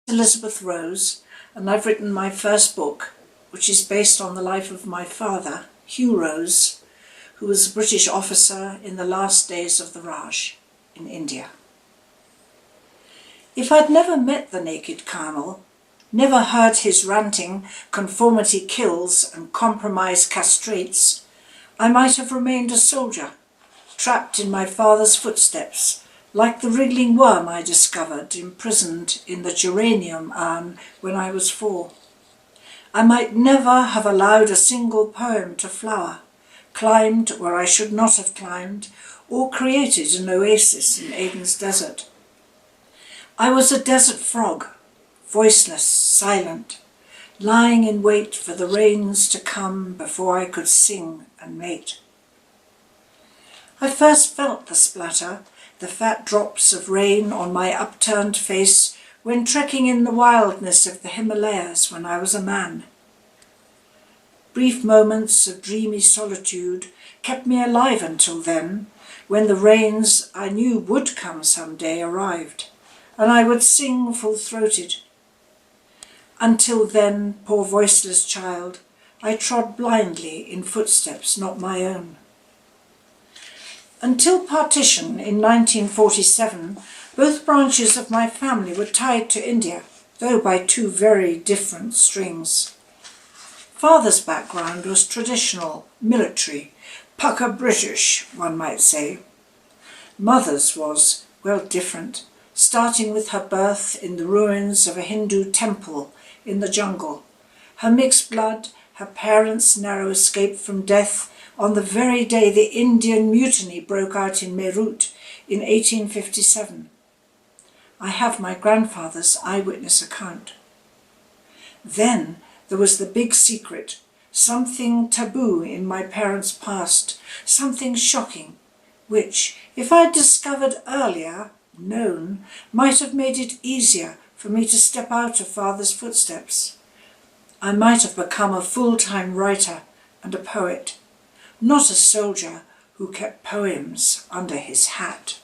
Elizabeth Rose, and I've written my first book, which is based on the life of my father, Hugh Rose, who was a British officer in the last days of the Raj in India. If I'd never met the naked Colonel, never heard his ranting, conformity kills and compromise castrates, I might have remained a soldier, trapped in my father's footsteps, like the wriggling worm I discovered imprisoned in the geranium urn when I was 4. I might never have allowed a single poem to flower, climbed where I should not have climbed, or created an oasis in Aiden's desert. I was a desert frog, voiceless, silent, lying in wait for the rains to come before I could sing and mate. I first felt the splatter, the fat drops of rain on my upturned face when trekking in the wildness of the Himalayas when I was a man. Brief moments of dreamy solitude kept me alive until then, when the rains I knew would come some day arrived, and I would sing full-throated. Until then, poor voiceless child, I trod blindly in footsteps not my own. Until partition in 1947, both branches of my family were tied to India, though by 2 very different strings. Father's background was traditional, military, pucker British, one might say. Mother's was, well, different, starting with her birth in the ruins of a Hindu temple in the jungle, her mixed blood, her parents' narrow escape from death on the very day the Indian Mutiny broke out in Meerut in 1857. I have my grandfather's eyewitness account. Then there was the big secret, something taboo in my parents' past, something shocking, which, if I'd discovered earlier, known, might have made it easier for me to step out of father's footsteps. I might have become a full-time writer and a poet, not a soldier who kept poems under his hat.